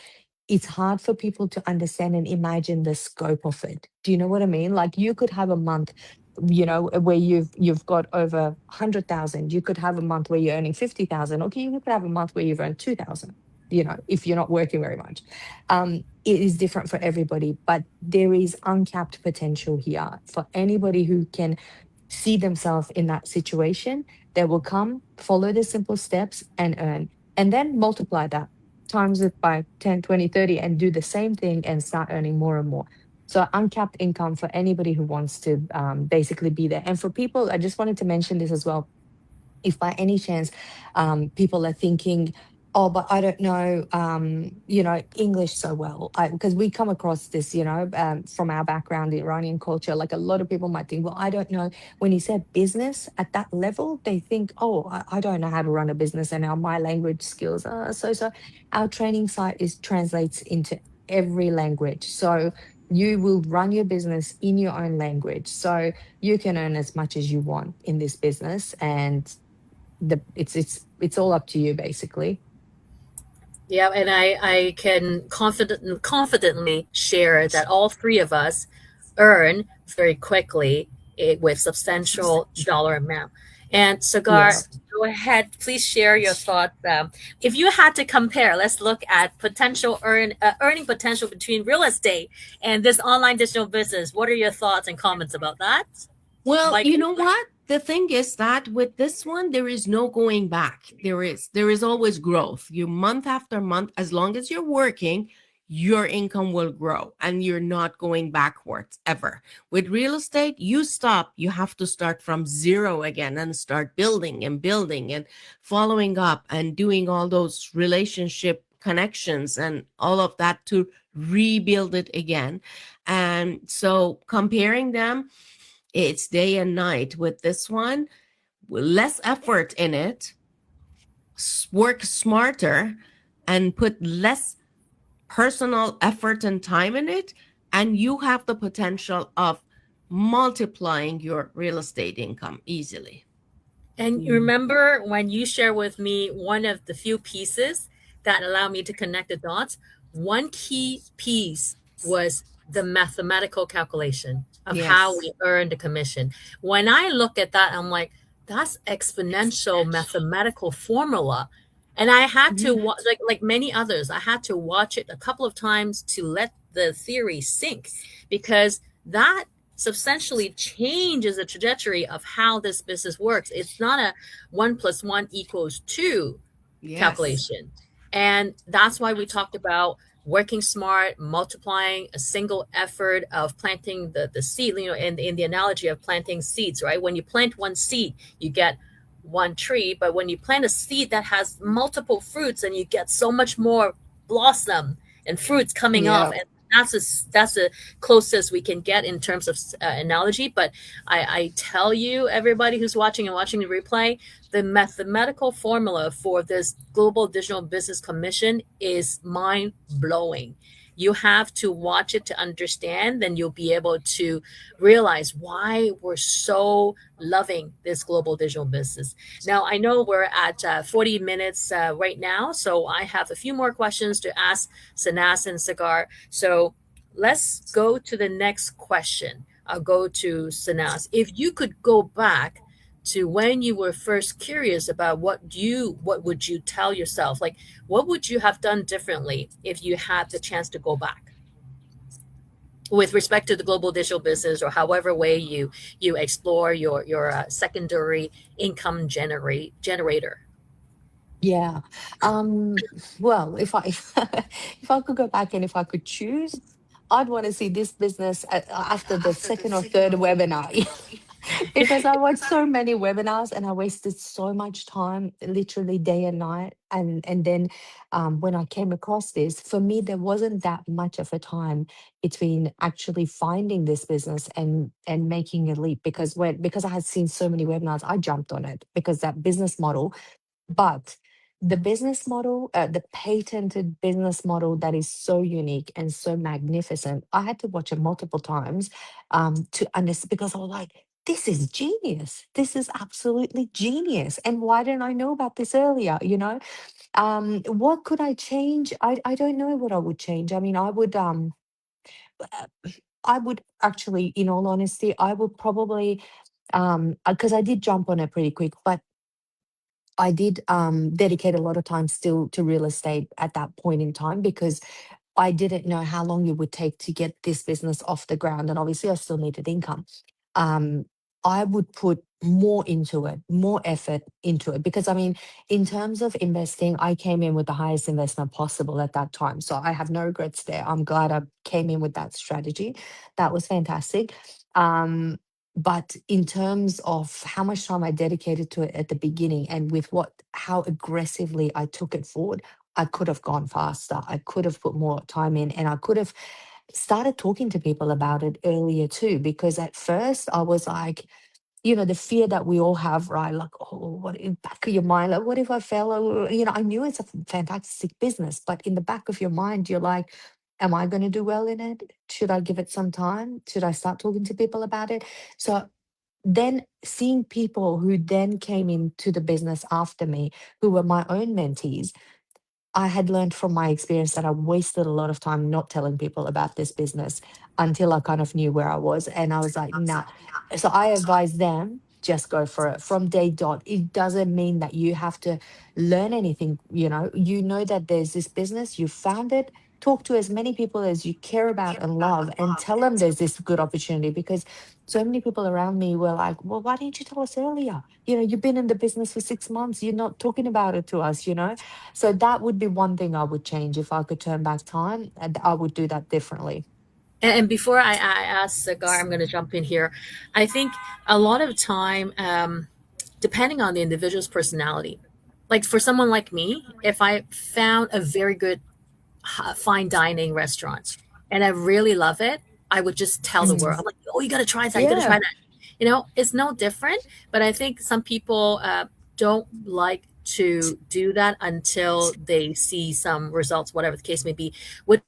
Speaker 2: it's hard for people to understand and imagine the scope of it. Do you know what I mean? Like you could have a month, where you've got over 100,000. You could have a month where you're earning 50,000. Okay, you could have a month where you've earned 2,000. If you're not working very much, it is different for everybody. But there is uncapped potential here for anybody who can see themselves in that situation. They will come, follow the simple steps and earn, and then multiply that, times it by 10, 20, 30, and do the same thing and start earning more and more. So uncapped income for anybody who wants to basically be there. And for people, I just wanted to mention this as well, if by any chance people are thinking, oh, but I don't know, English so well, because we come across this, from our background, the Iranian culture, like a lot of people might think, well, I don't know. When you said business at that level, they think, oh, I don't know how to run a business, and now my language skills are so. Our training site is translates into every language. So you will run your business in your own language. So you can earn as much as you want in this business, and it's all up to you basically.
Speaker 1: Yeah, and I can confidently share that all three of us earn very quickly with substantial dollar amount. And Sagar,
Speaker 2: Yeah.
Speaker 1: go ahead, please share your thoughts. If you had to compare, let's look at potential earning potential between real estate and this online digital business. What are your thoughts and comments about that?
Speaker 3: Well,
Speaker 1: Mike?
Speaker 3: you know what? The thing is that with this one, there is no going back. There is always growth. You month after month, as long as you're working, your income will grow and you're not going backwards ever. With real estate, you stop, you have to start from zero again and start building and following up and doing all those relationship connections and all of that to rebuild it again. And so comparing them, it's day and night. With this one, less effort in it, work smarter, and put less personal effort and time in it, and you have the potential of multiplying your real estate income easily.
Speaker 1: And you
Speaker 2: Mm.
Speaker 1: remember when you shared with me one of the few pieces that allowed me to connect the dots? One key piece was the mathematical calculation of how
Speaker 3: Yes.
Speaker 1: we earn the commission. When I look at that, I'm like, that's exponential mathematical formula. And I had to
Speaker 2: Mhm.
Speaker 1: watch, like many others, I had to watch it a couple of times to let the theory sink, because that substantially changes the trajectory of how this business works. It's not a 1 + 1 = 2
Speaker 3: Yes.
Speaker 1: calculation. And that's why we talked about working smart, multiplying a single effort of planting the seed, in the analogy of planting seeds, right? When you plant one seed, you get one tree, but when you plant a seed that has multiple fruits, and you get so much more blossom and fruits coming off.
Speaker 2: Yeah.
Speaker 1: And that's the closest we can get in terms of analogy. But I tell you, everybody who's watching the replay, the mathematical formula for this Global Digital Business Commission is mind blowing. You have to watch it to understand, then you'll be able to realize why we're so loving this global digital business. Now, I know we're at 40 minutes right now, so I have a few more questions to ask Sanas and Sagar. So let's go to the next question. I'll go to Sanas. If you could go back to when you were first curious about what would you tell yourself? Like, what would you have done differently if you had the chance to go back with respect to the global digital business, or however way you explore your secondary income generator?
Speaker 2: Yeah. Um, well, if I if I could go back and if I could choose, I'd want to see this business after the second or third webinar. Because I watched so many webinars and I wasted so much time, literally day and night. And then when I came across this, for me, there wasn't that much of a time between actually finding this business and making a leap. Because I had seen so many webinars, I jumped on it because that business model. But the business model, the patented business model that is so unique and so magnificent, I had to watch it multiple times to understand, because I was like, this is genius. This is absolutely genius. And why didn't I know about this earlier? What could I change? I don't know what I would change. I mean, I would actually, in all honesty, I would probably, because I did jump on it pretty quick, but I did dedicate a lot of time still to real estate at that point in time, because I didn't know how long it would take to get this business off the ground. And obviously, I still needed income. Um, I would put more into it, more effort into it. Because, I mean, in terms of investing, I came in with the highest investment possible at that time. So I have no regrets there. I'm glad I came in with that strategy. That was fantastic. Um, but in terms of how much time I dedicated to it at the beginning, and with how aggressively I took it forward, I could have gone faster. I could have put more time in, and I could have started talking to people about it earlier too. Because at first I was like, the fear that we all have, right? Like, oh, what in back of your mind, like, what if I fail? I knew it's a fantastic business, but in the back of your mind, you're like, am I going to do well in it? Should I give it some time? Should I start talking to people about it? So then seeing people who then came into the business after me, who were my own mentees, I had learned from my experience that I wasted a lot of time not telling people about this business until I kind of knew where I was. And I was like, nah. So I advise them, just go for it from day dot. It doesn't mean that you have to learn anything. You know that there's this business, you found it. Talk to as many people as you care about and love, and tell them there's this good opportunity. Because so many people around me were like, well, why didn't you tell us earlier? You've been in the business for 6 months. You're not talking about it to us. So that would be one thing I would change if I could turn back time, and I would do that differently.
Speaker 1: And before I ask Sagar, I'm going to jump in here. I think a lot of time, depending on the individual's personality, like for someone like me, if I found a very good fine dining restaurant and I really love it, I would just tell the world,
Speaker 2: Mm.
Speaker 1: I'm like, oh, you got to try that. You got to try
Speaker 2: Yeah.
Speaker 1: that. It's no different. But I think some people don't like to do that until they see some results, whatever the case may be. With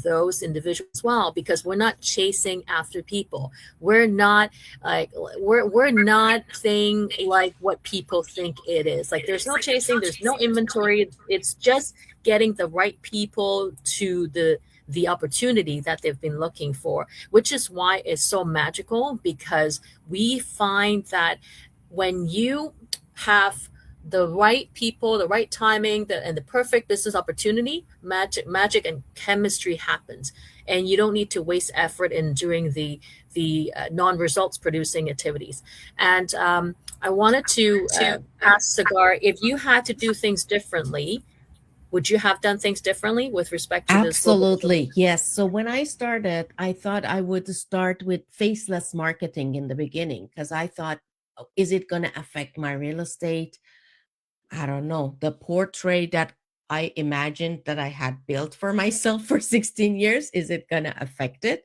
Speaker 1: those individuals as well, because we're not chasing after people. We're not like we're not saying like what people think it is. Like there's no chasing, there's no inventory. It's just getting the right people to the opportunity that they've been looking for, which is why it's so magical, because we find that when you have the right people, the right timing, and the perfect business opportunity, magic and chemistry happens, and you don't need to waste effort in doing the non-results producing activities. And I wanted to ask Cigar, if you had to do things differently, would you have done things differently with respect to this global digital?
Speaker 3: Absolutely. Yes. So when I started, I thought I would start with faceless marketing in the beginning because I thought, "Oh, is it going to affect my real estate? I don't know. The portrait that I imagined that I had built for myself for 16 years, is it going to affect it?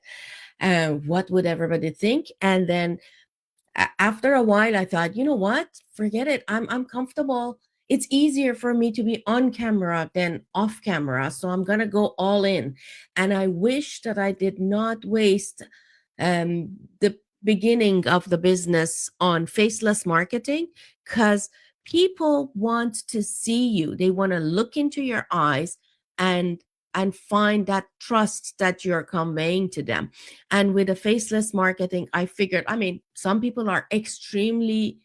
Speaker 3: What would everybody think?" And then after a while I thought, you know what, forget it, I'm comfortable. It's easier for me to be on camera than off camera, so I'm going to go all in. And I wish that I did not waste the beginning of the business on faceless marketing, because people want to see you, they want to look into your eyes and find that trust that you're conveying to them. And with a faceless marketing, I figured, I mean, some people are extremely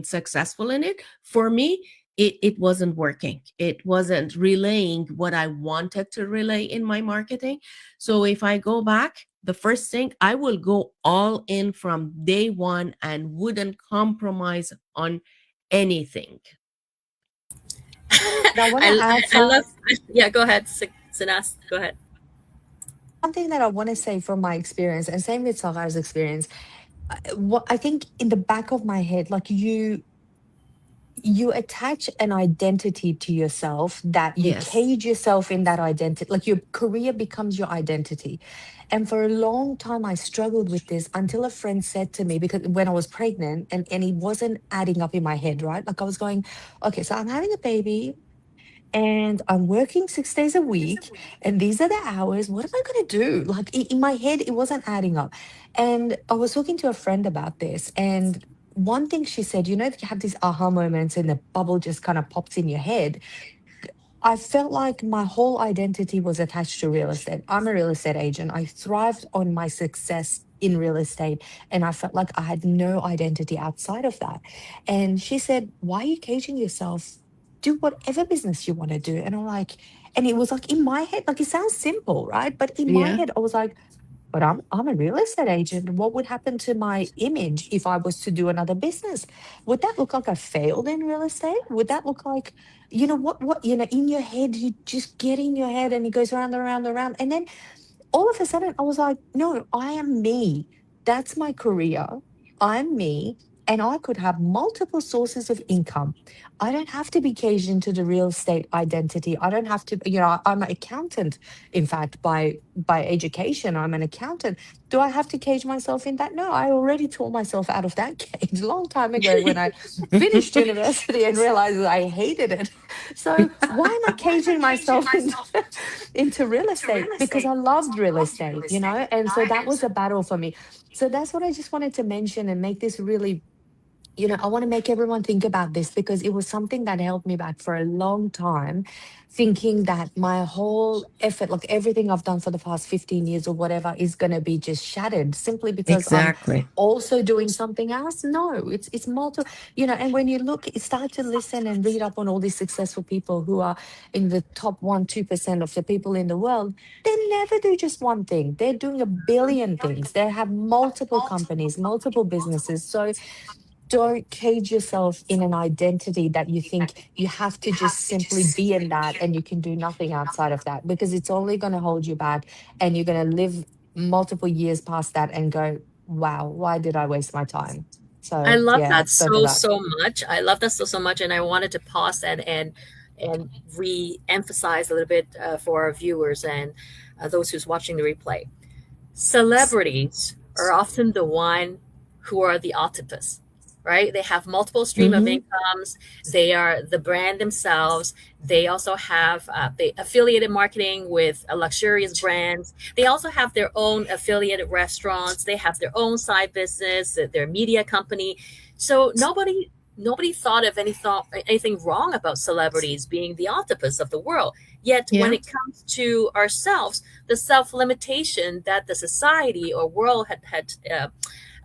Speaker 3: successful in it. For me, it wasn't working. It wasn't relaying what I wanted to relay in my marketing. So if I go back, the first thing, I will go all in from day one and wouldn't compromise on anything.
Speaker 2: But I want to
Speaker 1: I,
Speaker 2: add
Speaker 1: I
Speaker 2: some
Speaker 1: love, yeah, go ahead, Sinas, go ahead.
Speaker 2: one thing that I want to say from my experience, and same with Sarah's experience. What I think in the back of my head, like you attach an identity to yourself, that you
Speaker 3: Yes.
Speaker 2: cage yourself in that identity, like your career becomes your identity. And for a long time I struggled with this until a friend said to me, because when I was pregnant, and it wasn't adding up in my head, right? Like I was going, okay, so I'm having a baby and I'm working 6 days a week, and these are the hours. What am I going to do? Like in my head, it wasn't adding up. And I was talking to a friend about this, and one thing she said, you know, that you have these aha moments and the bubble just kind of pops in your head. I felt like my whole identity was attached to real estate. I'm a real estate agent. I thrived on my success in real estate, and I felt like I had no identity outside of that. And she said, why are you caging yourself? Do whatever business you want to do. And I'm like, and it was like in my head, like it sounds simple, right? But in my
Speaker 3: Yeah.
Speaker 2: head, I was like, but I'm a real estate agent. What would happen to my image if I was to do another business? Would that look like I failed in real estate? Would that look like, what, in your head, you just get in your head and it goes round and round and round. And then all of a sudden I was like, no, I am me. That's my career. I'm me. And I could have multiple sources of income. I don't have to be caged into the real estate identity. I don't have to, I'm an accountant. In fact, by education, I'm an accountant. Do I have to cage myself in that? No, I already tore myself out of that cage a long time ago when I finished university and realized that I hated it. So why am I caging myself into real estate? Because I loved real estate, and so that was a battle for me. So that's what I just wanted to mention and make this really, I want to make everyone think about this, because it was something that held me back for a long time, thinking that my whole effort, like everything I've done for the past 15 years or whatever, is going to be just shattered simply because I'm
Speaker 3: Exactly.
Speaker 2: also doing something else. No, it's multiple, and when you start to listen and read up on all these successful people who are in the top 1-2% of the people in the world, they never do just one thing. They're doing a billion things. They have multiple companies, multiple businesses. So don't cage yourself in an identity that you think you have to just simply be in that and you can do nothing outside of that, because it's only going to hold you back, and you're going to live multiple years past that and go, wow, why did I waste my time?
Speaker 1: I
Speaker 2: So
Speaker 1: love
Speaker 2: yeah,
Speaker 1: that
Speaker 2: don't do
Speaker 1: so
Speaker 2: that.
Speaker 1: so much. I love that so so much, and I wanted to pause and re-emphasize a little bit for our viewers and those who's watching the replay. Celebrities are often the one who are the octopus, right? They have multiple stream of
Speaker 3: Hmm.
Speaker 1: incomes. They are the brand themselves. They also have they affiliated marketing with luxurious brands. They also have their own affiliated restaurants. They have their own side business, their media company. So nobody thought of anything wrong about celebrities being the octopus of the world. Yet when
Speaker 3: Yeah.
Speaker 1: it comes to ourselves, the self limitation that the society or world had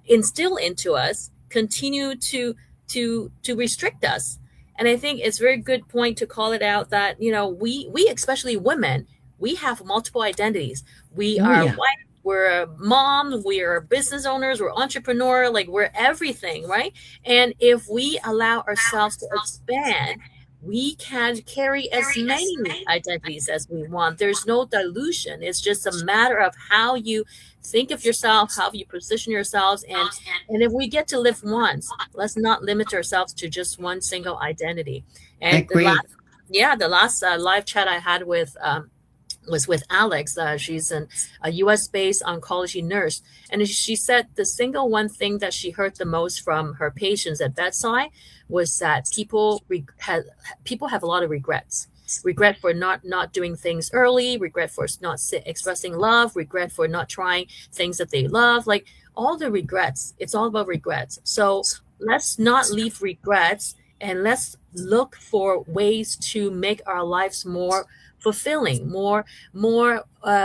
Speaker 1: instilled into us continue to restrict us. And I think it's a very good point to call it out that, we especially women, we have multiple identities. We
Speaker 3: Oh
Speaker 1: are
Speaker 3: yeah.
Speaker 1: wife, we're a mom, we're business owners, we're entrepreneur, like we're everything, right? And if we allow ourselves to expand, we can carry as many identities as we want. There's no dilution. It's just a matter of how you think of yourself, how you position yourselves, and if we get to live once, let's not limit ourselves to just one single identity. And the
Speaker 3: Agree.
Speaker 1: last, yeah, the last live chat I had with was with Alex. She's a US based oncology nurse. And she said the single one thing that she heard the most from her patients at bedside was that people have a lot of regrets. Regret for not doing things early, regret for not expressing love, regret for not trying things that they love. Like all the regrets, it's all about regrets. So let's not leave regrets, and let's look for ways to make our lives more fulfilling, more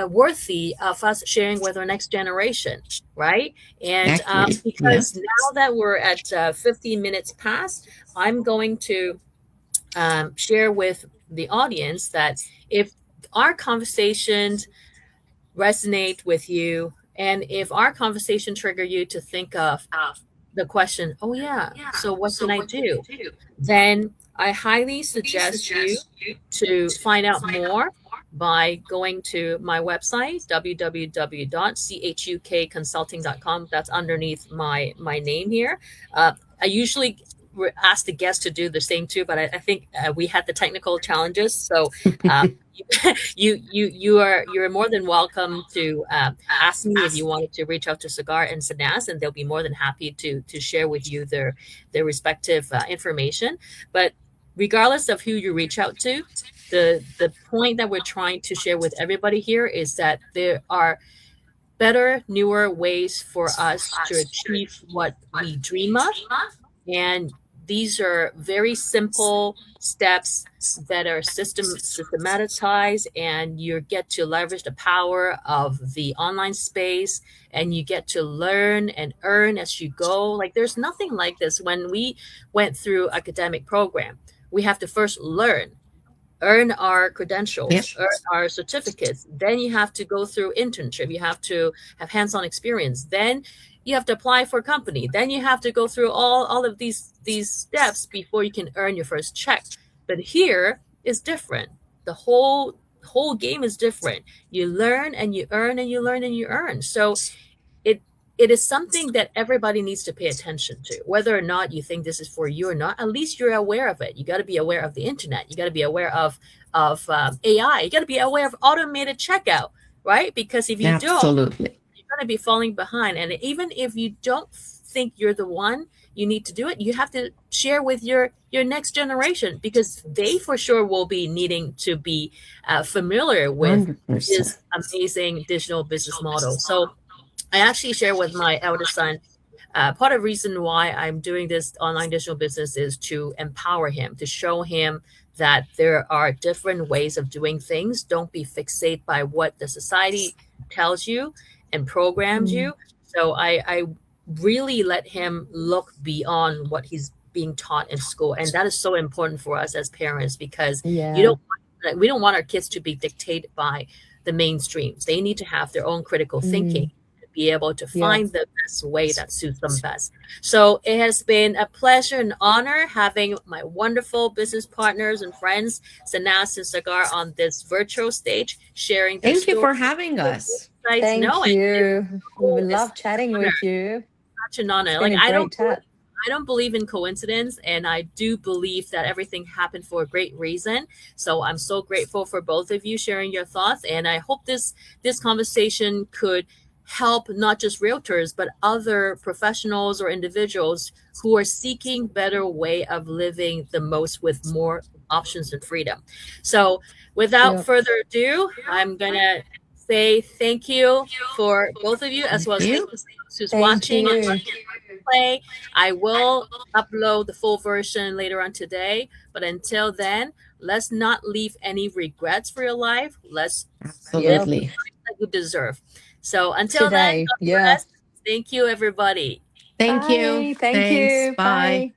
Speaker 1: worthy of us sharing with our next generation, right? And
Speaker 3: Accurate. Yeah.
Speaker 1: because now that we're at 15 minutes past, I'm going to share with the audience that if our conversations resonate with you, and if our conversation trigger you to think of the question, oh yeah, so what can I do? Then I highly suggest you to find out more by going to my website, www.chukconsulting.com. That's underneath my name here. I usually ask the guests to do the same too, but I think we had the technical challenges. So uh, you're more than welcome to ask me if you wanted to reach out to Cigar and Sanas, and they'll be more than happy to share with you their respective information. But regardless of who you reach out to, the point that we're trying to share with everybody here is that there are better, newer ways for us to achieve what we dream of, and these are very simple steps that are systematized, and you get to leverage the power of the online space, and you get to learn and earn as you go. Like there's nothing like this. When we went through academic program, we have to first learn, earn our
Speaker 3: Yep.
Speaker 1: credentials, earn our certificates. Then you have to go through internship. You have to have hands-on experience. Then you have to apply for a company. Then you have to go through all of these steps before you can earn your first check. But here is different. The whole game is different. You learn and you earn and you learn and you earn. So it it is something that everybody needs to pay attention to, whether or not you think this is for you or not. At least you're aware of it. You got to be aware of the internet. You got to be aware of AI. You got to be aware of automated checkout, right? Because if you don't,
Speaker 3: Absolutely.
Speaker 1: you're going to be falling behind. And even if you don't think you're the one you need to do it, you have to share with your next generation, because they for sure will be needing to be familiar with
Speaker 3: 100%.
Speaker 1: this amazing digital business model. So I actually share with my eldest son. Part of the reason why I'm doing this online digital business is to empower him, to show him that there are different ways of doing things. Don't be fixated by what the society tells you and programs
Speaker 2: Mm.
Speaker 1: you. So I really let him look beyond what he's being taught in school, and that is so important for us as parents, because you
Speaker 2: Yeah.
Speaker 1: don't we don't want our kids to be dictated by the mainstream. They need to have their own critical thinking,
Speaker 2: Mm.
Speaker 1: be able to
Speaker 2: Yeah.
Speaker 1: find the best way that suits them best. So it has been a pleasure and honor having my wonderful business partners and friends, Sanas and Sagar, on this virtual stage, sharing their
Speaker 3: Thank you
Speaker 1: stories,
Speaker 3: for having
Speaker 1: their
Speaker 3: us.
Speaker 1: insights. No,
Speaker 2: Thank you. We
Speaker 1: it's
Speaker 2: love
Speaker 1: such an
Speaker 2: chatting
Speaker 1: honor,
Speaker 2: with you.
Speaker 1: such an
Speaker 2: It's
Speaker 1: honor.
Speaker 2: been
Speaker 1: Like
Speaker 2: a great chat.
Speaker 1: I don't believe in coincidence, and I do believe that everything happened for a great reason. So I'm so grateful for both of you sharing your thoughts, and I hope this conversation could help not just realtors but other professionals or individuals who are seeking better way of living the most with more options and freedom. So without
Speaker 2: Yep.
Speaker 1: further ado, I'm gonna say thank you for both of you, as well
Speaker 3: Thank
Speaker 1: as thank
Speaker 3: you.
Speaker 1: you who's
Speaker 2: Thank
Speaker 1: watching on
Speaker 2: you.
Speaker 1: play. I will upload the full version later on today. But until then, let's not leave any regrets for your life. Let's live
Speaker 2: Yep.
Speaker 1: the
Speaker 3: Absolutely.
Speaker 1: life that you deserve. So until then,
Speaker 2: Today.
Speaker 1: God
Speaker 2: Yeah.
Speaker 1: bless. Thank you, everybody.
Speaker 3: Thank you.
Speaker 2: Bye. Thank
Speaker 3: Thanks.
Speaker 2: you.
Speaker 3: Bye.
Speaker 2: Bye.